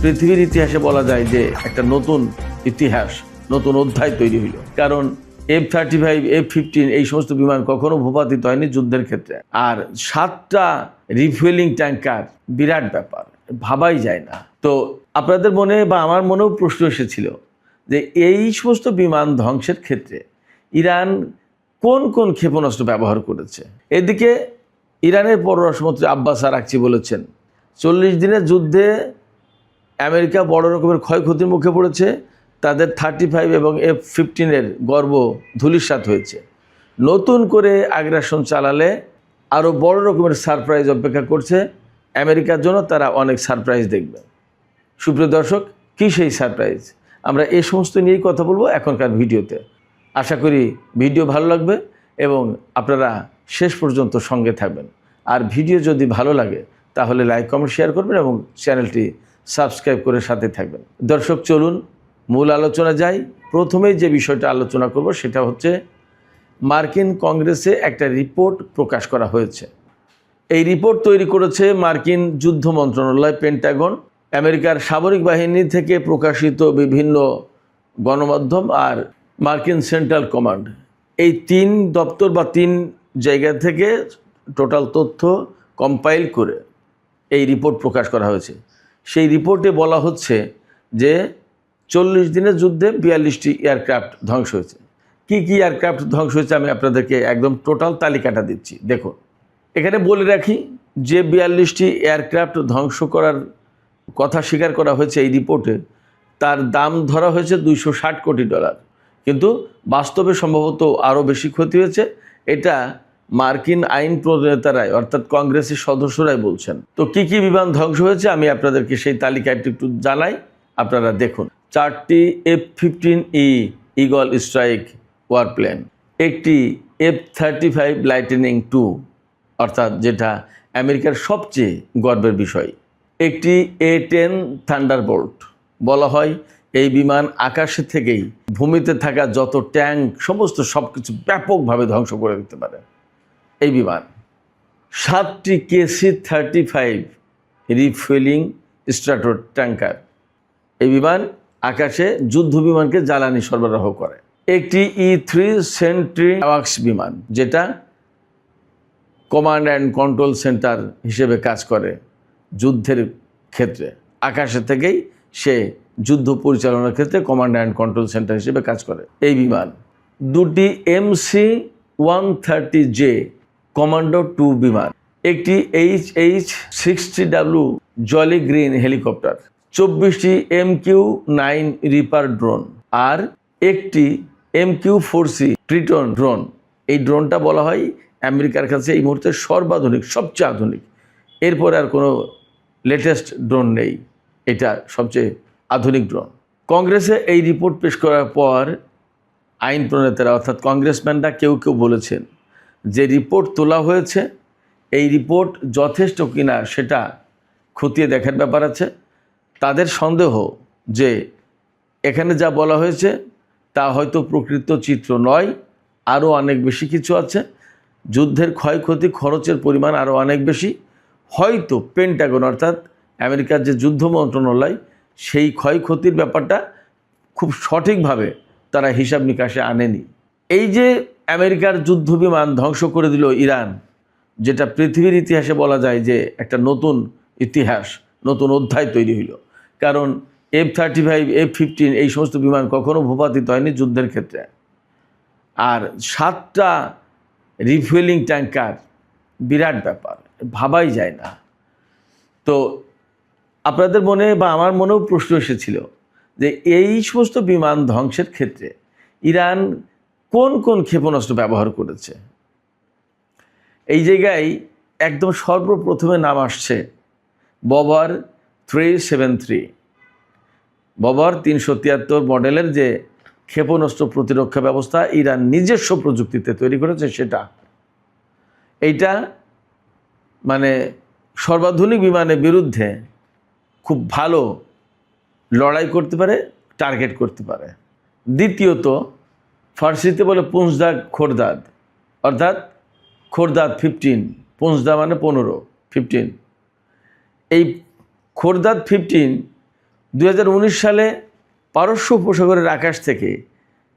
পৃথিবীর ইতিহাসে বলা যায় যে একটা নতুন ইতিহাস, নতুন অধ্যায় তৈরি হইল। কারণ F-35, F-15 এই সমস্ত বিমান কখনো ভূপাতিত হয়নি যুদ্ধের ক্ষেত্রে। আর 7টা রিফুয়েলিং ট্যাঙ্কার, বিরাট ব্যাপার, ভাবাই যায় না। তো আপনাদের মনে বা আমার মনেও প্রশ্ন এসেছিল যে এই সমস্ত বিমান ধ্বংসের ক্ষেত্রে ইরান কোন কোন ক্ষেপণাস্ত্র ব্যবহার করেছে। এদিকে ইরানের পররাষ্ট্রমন্ত্রী আব্বাস আরাকচি বলেছেন 40 দিনের যুদ্ধে আমেরিকা বড় রকমের ক্ষয়ক্ষতির মুখে পড়েছে, তাদের 35 এবং F-15 গর্ব ধূলিসাৎ হয়েছে। নতুন করে আগ্রাসন চালালে আরও বড় রকমের সারপ্রাইজ অপেক্ষা করছে আমেরিকার জন্য, তারা অনেক সারপ্রাইজ দেখবে। সুপ্রিয় দর্শক, কী সেই সারপ্রাইজ? আমরা এই সমস্ত নিয়েই কথা বলবো এখনকার ভিডিওতে। আশা করি ভিডিও ভালো লাগবে এবং আপনারা শেষ পর্যন্ত সঙ্গে থাকবেন। আর ভিডিও যদি ভালো লাগে তাহলে লাইক, কমেন্ট, শেয়ার করবেন এবং চ্যানেলটি সাবস্ক্রাইব করে সাথে থাকবেন। দর্শক, চলুন মূল আলোচনা যাই। প্রথমেই যে বিষয়টা আলোচনা করব সেটা হচ্ছে মার্কিন কংগ্রেসে একটা রিপোর্ট প্রকাশ করা হয়েছে। এই রিপোর্ট তৈরি করেছে মার্কিন যুদ্ধ মন্ত্রণালয়, পেন্টাগন, আমেরিকার সামরিক বাহিনী থেকে প্রকাশিত বিভিন্ন গণমাধ্যম আর মার্কিন সেন্ট্রাল কমান্ড। এই 3 দপ্তর বা 3 জায়গা থেকে টোটাল তথ্য কম্পাইল করে এই রিপোর্ট প্রকাশ করা হয়েছে। সেই রিপোর্টে বলা হচ্ছে যে 40 দিনের যুদ্ধে 42টি এয়ারক্রাফট ধ্বংস হয়েছে। কি কি এয়ারক্রাফট ধ্বংস হয়েছে আমি আপনাদেরকে একদম টোটাল তালিকাটা দিচ্ছি। দেখুন, এখানে বলে রাখি যে 42টি এয়ারক্রাফট ধ্বংস করার কথা স্বীকার করা হয়েছে এই রিপোর্টে, তার দাম ধরা হয়েছে $260 কোটি, কিন্তু বাস্তবে সম্ভবত আরও বেশি ক্ষতি হয়েছে। এটা মার্কিন আইন প্রণেতারাই অর্থাৎ কংগ্রেসের সদস্যরাই বলছেন। তো কি কি বিমান ধ্বংস হয়েছে আমি আপনাদেরকে সেই তালিকাটি একটু জানাই, আপনারা দেখুন। 4টি F-15E ইগল স্ট্রাইক ওয়ারপ্লেন, একটি F-35 লাইটনিং II অর্থাৎ যেটা আমেরিকার সবচেয়ে গর্বের বিষয়, একটি A-10 থান্ডারবোল্ট। বলা হয় এই বিমান আকাশে থেকেই ভূমিতে থাকা যত ট্যাঙ্ক সমস্ত সব কিছু ব্যাপকভাবে ধ্বংস করে দিতে পারে এই বিমান। 7টি KC-35 রিফুয়েলিং স্ট্রাটো ট্যাঙ্কার, এই বিমান আকাশে যুদ্ধ বিমানকে জ্বালানি সরবরাহ করে। একটি E-3 সেন্ট্রি ওয়ার্কস বিমান, যেটা কমান্ড অ্যান্ড কন্ট্রোল সেন্টার হিসেবে কাজ করে যুদ্ধের ক্ষেত্রে। আকাশে থেকেই সে যুদ্ধ পরিচালনার ক্ষেত্রে কমান্ড অ্যান্ড কন্ট্রোল সেন্টার হিসেবে কাজ করে এই বিমান। 2টি MC-130J কমান্ডো 2 বিমান, একটি HH-60W জলি গ্রিন হেলিকপ্টার, 24টি MQ-9 রিপার ড্রোন আর একটি MQ-4C ট্রিটন ড্রোন। এই ড্রোনটা বলা হয় আমেরিকার কাছে এই মুহূর্তে সর্বাধুনিক, সবচেয়ে আধুনিক। এরপরে আর কোনো লেটেস্ট ড্রোন নেই, এটা সবচেয়ে আধুনিক ড্রোন। কংগ্রেসে এই রিপোর্ট পেশ করার পর আইন প্রণেতারা অর্থাৎ কংগ্রেসম্যানরা কেউ কেউ বলেছেন যে রিপোর্ট তোলা হয়েছে, এই রিপোর্ট যথেষ্ট কিনা সেটা খতিয়ে দেখার ব্যাপার আছে। তাদের সন্দেহ যে এখানে যা বলা হয়েছে তা হয়তো প্রকৃত চিত্র নয়, আরও অনেক বেশি কিছু আছে। যুদ্ধের ক্ষয়ক্ষতি, খরচের পরিমাণ আরও অনেক বেশি। হয়তো পেন্টাগন অর্থাৎ আমেরিকার যে যুদ্ধ মন্ত্রণালয়, সেই ক্ষয়ক্ষতির ব্যাপারটা খুব সঠিকভাবে তারা হিসাব নিকাশে আনেনি। এই যে আমেরিকার যুদ্ধ বিমান ধ্বংস করে দিল ইরান, যেটা পৃথিবীর ইতিহাসে বলা যায় যে একটা নতুন ইতিহাস, নতুন অধ্যায় তৈরি হইল। কারণ F-35, F-15 এই সমস্ত বিমান কখনো ভূপাতিত হয়নি যুদ্ধের ক্ষেত্রে। আর 7টা রিফুয়েলিং ট্যাঙ্কার, বিরাট ব্যাপার, ভাবাই যায় না। তো আপনাদের মনে বা আমার মনেও প্রশ্ন এসেছিল যে এই সমস্ত বিমান ধ্বংসের ক্ষেত্রে ইরান কোন কোন ক্ষেপণাস্ত্র ব্যবহার করেছে। এই জায়গায় একদম সর্বপ্রথমে নাম আসছে বভার 373, বভার 373 মডেলের যে ক্ষেপণাস্ত্র প্রতিরক্ষা ব্যবস্থা ইরান নিজস্ব প্রযুক্তিতে তৈরি করেছে সেটা। এইটা মানে সর্বাধুনিক বিমানের বিরুদ্ধে খুব ভালো লড়াই করতে পারে, টার্গেট করতে পারে। দ্বিতীয়ত, ফার্সিতে বলে পুঞ্জদা খোরদাদ, অর্থাৎ খোরদাদ 15, পুঞ্জদা মানে 15, 15। এই খোরদাদ 15 2019 সালে পারস্য উপসাগরের আকাশ থেকে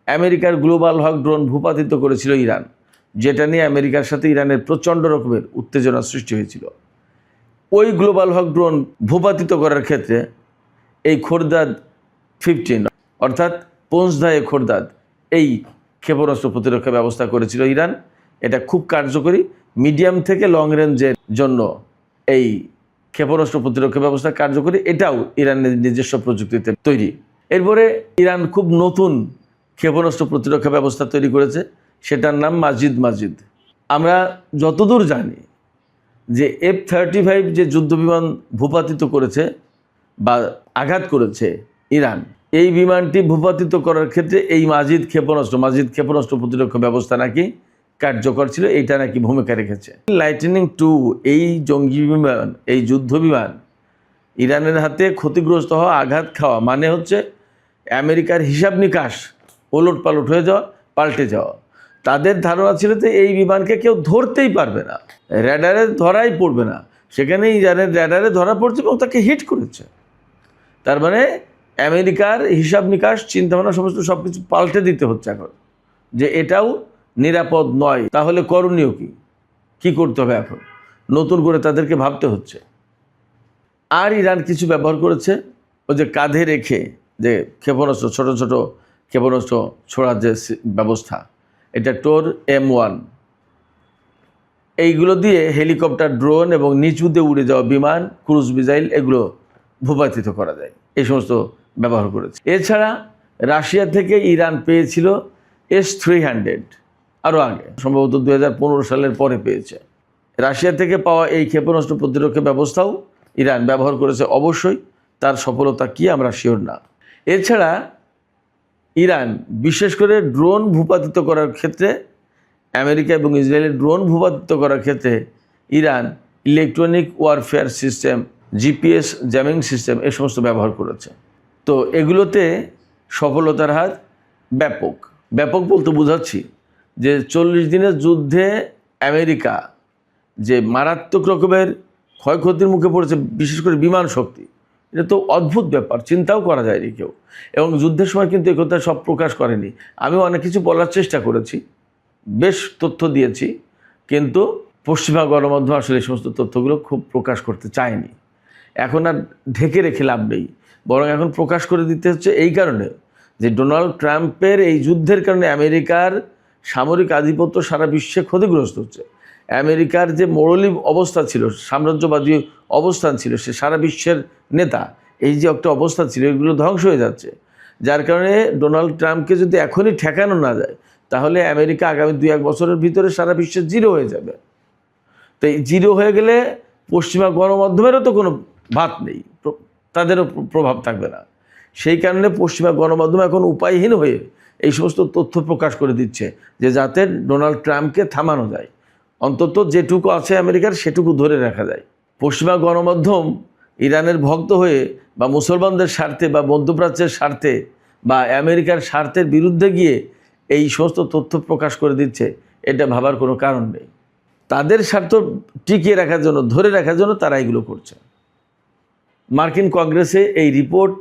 আমেরিকার গ্লোবাল হক ড্রোন ভূপাতিত করেছিল ইরান, যেটা নিয়ে আমেরিকার সাথে ইরানের প্রচণ্ড রকমের উত্তেজনা সৃষ্টি হয়েছিল। ওই গ্লোবাল হক ড্রোন ভূপাতিত করার ক্ষেত্রে এই খোরদাদ 15 অর্থাৎ পোঁচদায়ে খোরদাদ এই ক্ষেপণাস্ত্র প্রতিরক্ষা ব্যবস্থা করেছিল ইরান। এটা খুব কার্যকরী, মিডিয়াম থেকে লং রেঞ্জের জন্য এই ক্ষেপণাস্ত্র প্রতিরক্ষা ব্যবস্থা কার্যকরী। এটাও ইরানের নিজস্ব প্রযুক্তিতে তৈরি। এরপরে ইরান খুব নতুন ক্ষেপণাস্ত্র প্রতিরক্ষা ব্যবস্থা তৈরি করেছে, সেটার নাম মাজিদ। আমরা যতদূর জানি যে F-35 যে যুদ্ধবিমান ভূপাতিত করেছে বা আঘাত করেছে ইরান, এই বিমানটি ভূপাতিত করার ক্ষেত্রে এই মাজিদ ক্ষেপণাস্ত্র প্রতিরক্ষা ব্যবস্থা নাকি কার্যকর ছিল, এইটা নাকি ভূমিকা রেখেছে। লাইটনিং 2 এই জঙ্গি বিমান, এই যুদ্ধ বিমান ইরানের হাতে ক্ষতিগ্রস্ত হওয়া, আঘাত খাওয়া মানে হচ্ছে আমেরিকার হিসাব নিকাশ ওলটপালট হয়ে যাওয়া, পাল্টে যাওয়া। তাদের ধারণা ছিল যে এই বিমানকে কেউ ধরতেই পারবে না, র্যাডারে ধরাই পড়বে না, সেখানে ইরানের র্যাডারে ধরা পড়ছে এবং তাকে হিট করেছে। তার মানে আমেরিকার হিসাব নিকাশ, চিন্তাভাবনা সমস্ত সব কিছু পাল্টে দিতে হচ্ছে এখন, যে এটাও নিরাপদ নয়। তাহলে করণীয় কি করতে হবে? এখন নতুন করে তাদেরকে ভাবতে হচ্ছে। আর ইরান কিছু ব্যবহার করেছে, ওই যে কাঁধে রেখে যে ক্ষেপণাস্ত্র, ছোট ছোট ক্ষেপণাস্ত্র ছোড়ার যে ব্যবস্থা, এটা টোর M1, এইগুলো দিয়ে হেলিকপ্টার, ড্রোন এবং নিচুতে উড়ে যাওয়া বিমান, ক্রুজ মিসাইল এগুলো ভূপাতিত করা যায়, এই সমস্ত ব্যবহার করেছে। এছাড়া রাশিয়া থেকে ইরান পেয়েছিল S-300 আরও আগে, সম্ভবত 2015 সালের পরে পেয়েছে। রাশিয়া থেকে পাওয়া এই ক্ষেপণাস্ত্র প্রতিরক্ষা ব্যবস্থাও ইরান ব্যবহার করেছে। অবশ্যই তার সফলতা কি আমরা শিওর না। এছাড়া ইরান বিশেষ করে ড্রোন ভূপাতিত করার ক্ষেত্রে, আমেরিকা এবং ইসরায়েলের ড্রোন ভূপাতিত করার ক্ষেত্রে Iran electronic warfare system, GPS jamming system এই সমস্ত ব্যবহার করেছে। তো এগুলোতে সফলতার হার ব্যাপক বলতে বোঝাচ্ছি যে 40 দিনের যুদ্ধে আমেরিকা যে মারাত্মক রকমের ক্ষয়ক্ষতির মুখে পড়েছে, বিশেষ করে বিমান শক্তি, এটা তো অদ্ভুত ব্যাপার, চিন্তাও করা যায়নি কেউ। এবং যুদ্ধের সময় কিন্তু এ কথা সব প্রকাশ করেনি। আমি অনেক কিছু বলার চেষ্টা করেছি, বেশ তথ্য দিয়েছি, কিন্তু পশ্চিমা গণমাধ্যম আসলে এই সমস্ত তথ্যগুলো খুব প্রকাশ করতে চায়নি। এখন আর ঢেকে রেখে লাভ নেই, বরং এখন প্রকাশ করে দিতে হচ্ছে এই কারণে যে ডোনাল্ড ট্রাম্পের এই যুদ্ধের কারণে আমেরিকার সামরিক আধিপত্য সারা বিশ্বে ক্ষতিগ্রস্ত হচ্ছে। আমেরিকার যে মোড়লি অবস্থা ছিল, সাম্রাজ্যবাদী অবস্থান ছিল, সে সারা বিশ্বের নেতা, এই যে একটা অবস্থা ছিল, এগুলো ধ্বংস হয়ে যাচ্ছে। যার কারণে ডোনাল্ড ট্রাম্পকে যদি এখনই ঠেকানো না যায়, তাহলে আমেরিকা আগামী 2-1 বছরের ভিতরে সারা বিশ্বে জিরো হয়ে যাবে। তো এই জিরো হয়ে গেলে পশ্চিমা গণমাধ্যমেরও তো কোনো ভাত নেই, তাদেরও প্রভাব থাকবে না। সেই কারণে পশ্চিমা গণমাধ্যম এখন উপায়হীন হয়ে এই সমস্ত তথ্য প্রকাশ করে দিচ্ছে, যে যাতে ডোনাল্ড ট্রাম্পকে থামানো যায়, অন্তত যেটুকু আছে আমেরিকার সেটুকু ধরে রাখা যায়। পশ্চিমা গণমাধ্যম ইরানের ভক্ত হয়ে বা মুসলমানদের স্বার্থে বা মধ্যপ্রাচ্যের স্বার্থে বা আমেরিকার স্বার্থের বিরুদ্ধে গিয়ে এই সমস্ত তথ্য প্রকাশ করে দিচ্ছে, এটা ভাবার কোনো কারণ নেই। তাদের স্বার্থ টিকিয়ে রাখার জন্য, ধরে রাখার জন্য তারা এগুলো করছে। মার্কিন কংগ্রেসে এই রিপোর্ট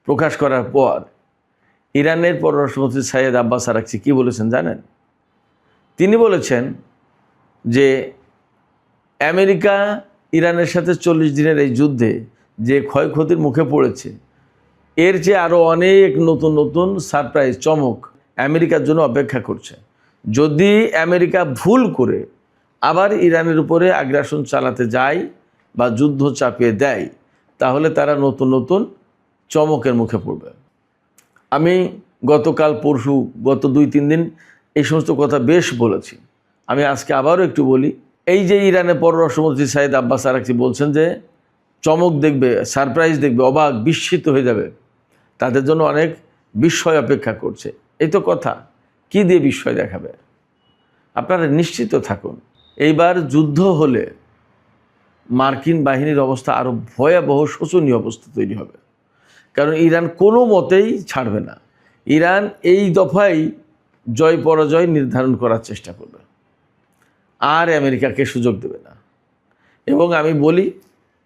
প্রকাশ করার পর ইরানের পররাষ্ট্রমন্ত্রী সাইয়েদ আব্বাস আরাকচি কী বলেছেন জানেন? তিনি বলেছেন যে আমেরিকা ইরানের সাথে 40 দিনের এই যুদ্ধে যে ক্ষয়ক্ষতির মুখে পড়েছে, এর চেয়ে আরও অনেক নতুন নতুন সারপ্রাইজ, চমক আমেরিকার জন্য অপেক্ষা করছে। যদি আমেরিকা ভুল করে আবার ইরানের উপরে আগ্রাসন চালাতে যায় বা যুদ্ধ চাপিয়ে দেয়, তাহলে তারা নতুন নতুন চমকের মুখে পড়বে। আমি গতকাল, পরশু, গত 2-3 দিন এই সমস্ত কথা বেশ বলেছি। আমি আজকে আবারও একটু বলি। এই যে ইরানের পররাষ্ট্রমন্ত্রী সাইয়েদ আব্বাস আরাকচি বলছেন যে চমক দেখবে, সারপ্রাইজ দেখবে, অবাক, বিস্মিত হয়ে যাবে, তাদের জন্য অনেক বিস্ময় অপেক্ষা করছে। এই তো কথা, কি দিয়ে বিস্ময় দেখাবে? আপনারা নিশ্চিত থাকুন, এইবার যুদ্ধ হলে মার্কিন বাহিনীর অবস্থা আরও ভয়াবহ, শোচনীয় অবস্থা তৈরি হবে। কারণ ইরান কোনো মতেই ছাড়বে না। ইরান এই দফায় জয় পরাজয় নির্ধারণ করার চেষ্টা করবে, আর আমেরিকাকে সুযোগ দেবে না। এবং আমি বলি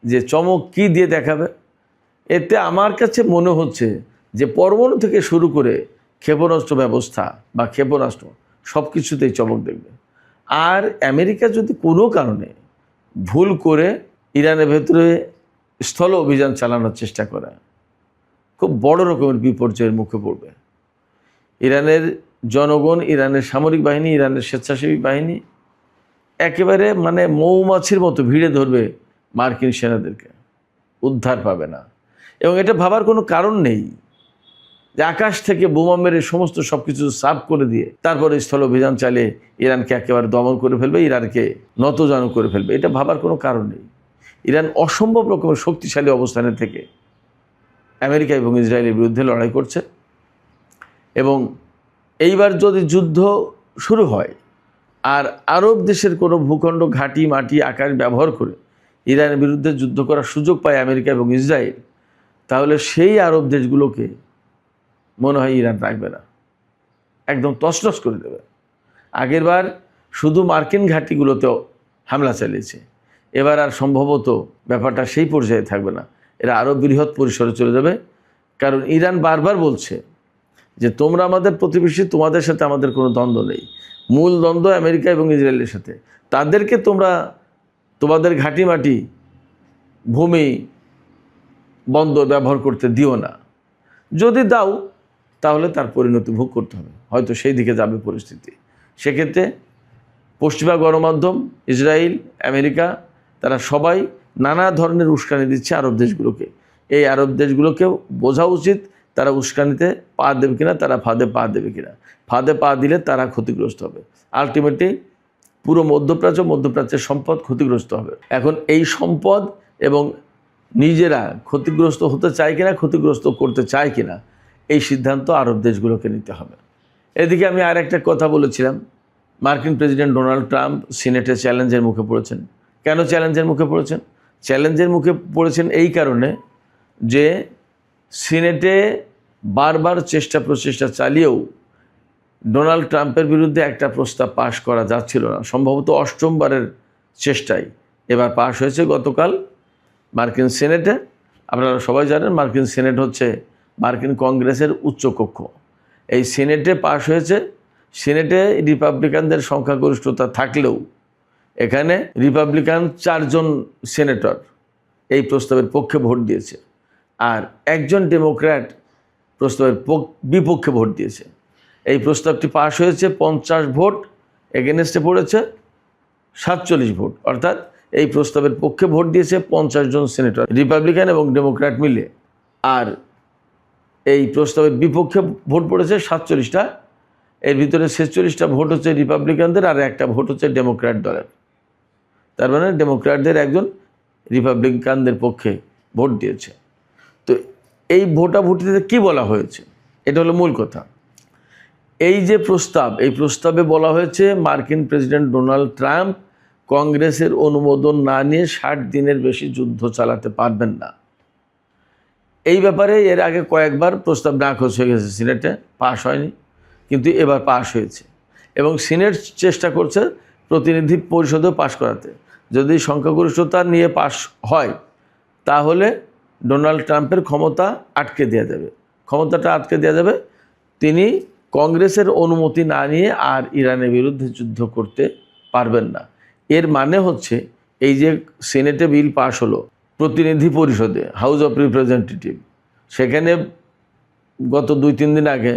যে চমক কি দিয়ে দেখাবে? এতে আমার কাছে মনে হচ্ছে যে পরমাণু থেকে শুরু করে ক্ষেপণাস্ত্র ব্যবস্থা বা ক্ষেপণাস্ত্র সব কিছুতেই চমক দেখবে। আর আমেরিকা যদি কোনো কারণে ভুল করে ইরানের ভেতরে স্থল অভিযান চালানোর চেষ্টা করে, খুব বড় রকমের বিপর্যয়ের মুখে পড়বে। ইরানের জনগণ, ইরানের সামরিক বাহিনী, ইরানের স্বেচ্ছাসেবী বাহিনী একেবারে মানে মৌমাছির মতো ভিড়ে ধরবে মার্কিন সেনাদেরকে, উদ্ধার পাবে না। এবং এটা ভাবার কোনো কারণ নেই যে আকাশ থেকে বোমা মেরে সমস্ত সব কিছু সাফ করে দিয়ে তারপরে স্থল অভিযান চালিয়ে ইরানকে একেবারে দমন করে ফেলবে, ইরানকে নতজানু করে ফেলবে। এটা ভাবার কোনো কারণ নেই। ইরান অসম্ভব রকমের শক্তিশালী অবস্থানে থেকে আমেরিকা এবং ইসরায়েলের বিরুদ্ধে লড়াই করছে। এবং এইবার যদি যুদ্ধ শুরু হয় আর আরব দেশের কোনো ভূখণ্ড, ঘাঁটি, মাটি, আকাশ ব্যবহার করে ইরানের বিরুদ্ধে যুদ্ধ করার সুযোগ পায় আমেরিকা এবং ইসরায়েল, তাহলে সেই আরব দেশগুলোকে মনে হয় ইরান রাখবে না, একদম তছনছ করে দেবে। আগেরবার শুধু মার্কিন ঘাঁটিগুলোতেও হামলা চালিয়েছে, এবার আর সম্ভবত ব্যাপারটা সেই পর্যায়ে থাকবে না, এরা আরও বৃহৎ পরিসরে চলে যাবে। কারণ ইরান বারবার বলছে যে তোমরা আমাদের প্রতিবেশী, তোমাদের সাথে আমাদের কোনো দ্বন্দ্ব নেই, মূল দ্বন্দ্ব আমেরিকা এবং ইসরায়েলের সাথে। তাদেরকে তোমরা তোমাদের ঘাঁটি মাটি, ভূমি, বন্দর ব্যবহার করতে দিও না। যদি দাও তাহলে তার পরিণতি ভোগ করতে হবে, হয়তো সেই দিকে যাবে পরিস্থিতি। সেক্ষেত্রে পশ্চিমা গণমাধ্যম, ইসরায়েল, আমেরিকা, তারা সবাই নানা ধরনের উস্কানি দিচ্ছে আরব দেশগুলোকে। এই আরব দেশগুলোকেও বোঝা উচিত তারা উস্কানিতে পা দেবে কিনা, তারা ফাঁদে পা দেবে কিনা। ফাঁদে পা দিলে তারা ক্ষতিগ্রস্ত হবে। আলটিমেটলি পুরো মধ্যপ্রাচ্যের সম্পদ ক্ষতিগ্রস্ত হবে। এখন এই সম্পদ এবং নিজেরা ক্ষতিগ্রস্ত হতে চায় কিনা, ক্ষতিগ্রস্ত করতে চায় কিনা, এই সিদ্ধান্ত আরব দেশগুলোকে নিতে হবে। এদিকে আমি আর একটা কথা বলেছিলাম, মার্কিন প্রেসিডেন্ট ডোনাল্ড ট্রাম্প সিনেটে চ্যালেঞ্জের মুখে পড়েছেন। কেন চ্যালেঞ্জের মুখে পড়েছেন? চ্যালেঞ্জের মুখে পড়েছেন এই কারণে যে সিনেটে বারবার চেষ্টা প্রচেষ্টা চালিয়েও ডোনাল্ড ট্রাম্পের বিরুদ্ধে একটা প্রস্তাব পাশ করা যাচ্ছিল না। সম্ভবত অষ্টমবারের চেষ্টায় এবার পাশ হয়েছে গতকাল মার্কিন সিনেটে। আপনারা সবাই জানেন মার্কিন সিনেট হচ্ছে মার্কিন কংগ্রেসের উচ্চকক্ষ। এই সিনেটে পাশ হয়েছে। সিনেটে রিপাবলিকানদের সংখ্যাগরিষ্ঠতা থাকলেও এখানে রিপাবলিকান 4 জন সেনেটর এই প্রস্তাবের পক্ষে ভোট দিয়েছে, আর একজন ডেমোক্র্যাট প্রস্তাবের বিপক্ষে ভোট দিয়েছে। এই প্রস্তাবটি পাশ হয়েছে 50 ভোট, এগেনস্টে পড়েছে 47 ভোট। অর্থাৎ এই প্রস্তাবের পক্ষে ভোট দিয়েছে 50 জন সেনেটর, রিপাবলিকান এবং ডেমোক্র্যাট মিলে। আর এই প্রস্তাবের বিপক্ষে ভোট পড়েছে 47টা। এর ভিতরে 46টা ভোট হচ্ছে রিপাবলিকানদের, আর একটা ভোট হচ্ছে ডেমোক্র্যাট দলের। তার মানে ডেমোক্র্যাটদের একজন রিপাবলিকানদের পক্ষে ভোট দিয়েছে। তো এই ভোটাভুটিতে কি বলা হয়েছে, এটা হলো মূল কথা। এই যে প্রস্তাব, এই প্রস্তাবে বলা হয়েছে মার্কিন প্রেসিডেন্ট ডোনাল্ড ট্রাম্প কংগ্রেসের অনুমোদন না নিয়ে 60 দিনের বেশি যুদ্ধ চালাতে পারবেন না। এই ব্যাপারে এর আগে কয়েকবার প্রস্তাব নাকচ হয়ে গেছে, সিনেটে পাশ হয়নি, কিন্তু এবার পাশ হয়েছে। এবং সিনেট চেষ্টা করছে প্রতিনিধি পরিষদেও পাশ করাতে। যদি সংখ্যাগরিষ্ঠতা নিয়ে পাশ হয় তাহলে ডোনাল্ড ট্রাম্পের ক্ষমতা আটকে দেওয়া যাবে, ক্ষমতাটা আটকে দেওয়া যাবে। তিনি কংগ্রেসের অনুমতি না নিয়ে আর ইরানের বিরুদ্ধে যুদ্ধ করতে পারবেন না। এর মানে হচ্ছে এই যে সিনেটে বিল পাশ হলো, প্রতিনিধি পরিষদে, হাউস অফ রিপ্রেজেন্টেটিভ, সেখানে গত 2-3 দিন আগে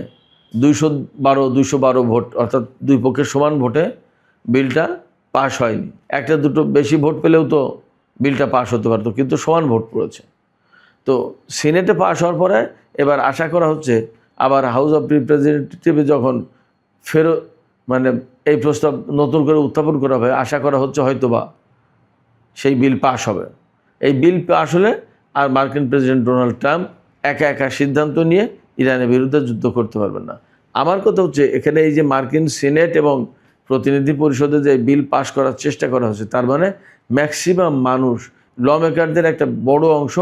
212 ভোট, অর্থাৎ দুই পক্ষের সমান ভোটে বিলটা পাশ হয়নি। একটা দুটো বেশি ভোট পেলেও তো বিলটা পাশ হতে পারতো, কিন্তু সমান ভোট পড়েছে। তো সিনেটে পাশ হওয়ার পরে এবার আশা করা হচ্ছে আবার হাউস অফ রিপ্রেজেন্টেটিভে যখন মানে এই প্রস্তাব নতুন করে উত্থাপন করা হবে, আশা করা হচ্ছে হয়তোবা সেই বিল পাশ হবে। এই বিল পাশ হলে আর মার্কিন প্রেসিডেন্ট ডোনাল্ড ট্রাম্প একা একা সিদ্ধান্ত নিয়ে ইরানের বিরুদ্ধে যুদ্ধ করতে পারবেন না। আমার কথা হচ্ছে এখানে এই যে মার্কিন সিনেট এবং প্রতিনিধি পরিষদে যে বিল পাশ করার চেষ্টা করা হচ্ছে, তার মানে ম্যাক্সিমাম মানুষ, ল মেকারদের একটা বড় অংশ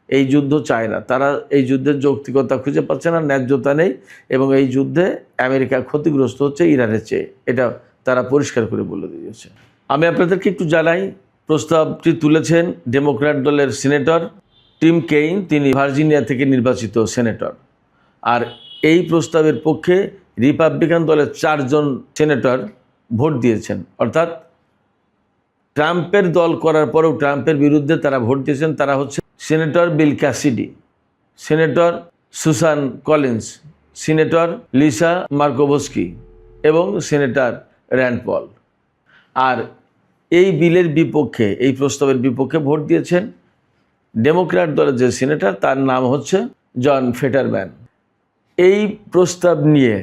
এই যুদ্ধ চায় না। তারা এই যুদ্ধের যৌক্তিকতা খুঁজে পাচ্ছে না, ন্যায্যতা নেই, এবং এই যুদ্ধে আমেরিকা ক্ষতিগ্রস্ত হচ্ছে ইরানের চেয়ে, এটা তারা পরিষ্কার করে বলে দিয়েছে। আমি আপনাদেরকে একটু জানাই, প্রস্তাবটি তুলেছেন ডেমোক্র্যাট দলের সিনেটর টিম কেইন, তিনি ভার্জিনিয়া থেকে নির্বাচিত সেনেটর। আর এই প্রস্তাবের পক্ষে রিপাবলিকান দলের 4 জন সেনেটর ভোট দিয়েছেন, অর্থাৎ ট্রাম্পের দল করার পরেও ট্রাম্পের বিরুদ্ধে তারা ভোট দিয়েছেন। তারা হচ্ছে senator Bill Cassidy, senator Susan Collins, senator Lisa Murkowski এবং সেনেটর র্যান্ড পল। আর এই বিলের বিপক্ষে, এই প্রস্তাবের বিপক্ষে ভোট দিয়েছেন ডেমোক্র্যাট দলের যে সিনেটর, তার নাম হচ্ছে জন ফেটারম্যান। এই প্রস্তাব নিয়ে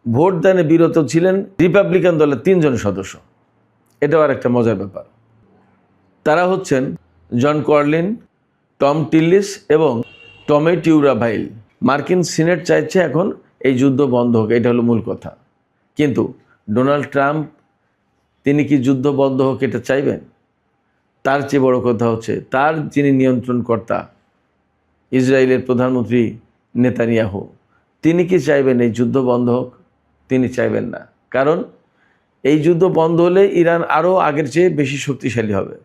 ভোটদানে বিরত ছিলেন রিপাবলিকান দলের 3 জন সদস্য। এটাও আর একটা মজার ব্যাপার। তারা হচ্ছেন জন কর্লিন, টম টিল্লিস এবং টমে টিউরাভাইল। মার্কিন সিনেট চাইছে এখন এই যুদ্ধ বন্ধ হোক, এটা হলো মূল কথা। কিন্তু ডোনাল্ড ট্রাম্প, তিনি কি যুদ্ধ বন্ধ হোক এটা চাইবেন? তার চেয়ে বড় কথা হচ্ছে তার যিনি নিয়ন্ত্রণকর্তা, ইসরায়েলের প্রধানমন্ত্রী নেতানিয়াহু, তিনি কি চাইবেন এই যুদ্ধ বন্ধ হোক? তিনি চাইবেন না। কারণ এই যুদ্ধ বন্ধ হলে ইরান আরও আগের চেয়ে বেশি শক্তিশালী হবে।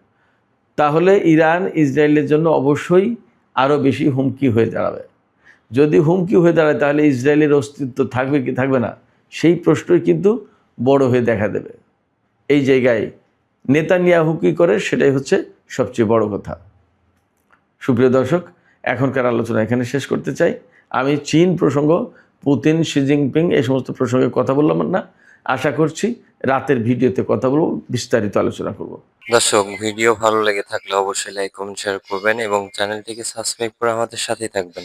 তাহলে ইরান ইসরায়েলের জন্য অবশ্যই আরও বেশি হুমকি হয়ে দাঁড়াবে। যদি হুমকি হয়ে দাঁড়ায় তাহলে ইসরায়েলের অস্তিত্ব থাকবে কি থাকবে না, সেই প্রশ্নই কিন্তু বড় হয়ে দেখা দেবে। এই জায়গায় নেতানিয়াহু কী করে, সেটাই হচ্ছে সবচেয়ে বড় কথা। সুপ্রিয় দর্শক, এখনকার আলোচনা এখানে শেষ করতে চাই। আমি চীন প্রসঙ্গ, পুতিন, শি জিনপিং এই সমস্ত প্রসঙ্গে কথা বললাম না। আশা করছি রাতের ভিডিওতে কথা বলবো, বিস্তারিত আলোচনা করব। দর্শক, ভিডিও ভালো লেগে থাকলে অবশ্যই লাইক, কমেন্ট, শেয়ার করবেন এবং চ্যানেলটিকে সাবস্ক্রাইব করে আমাদের সাথেই থাকবেন।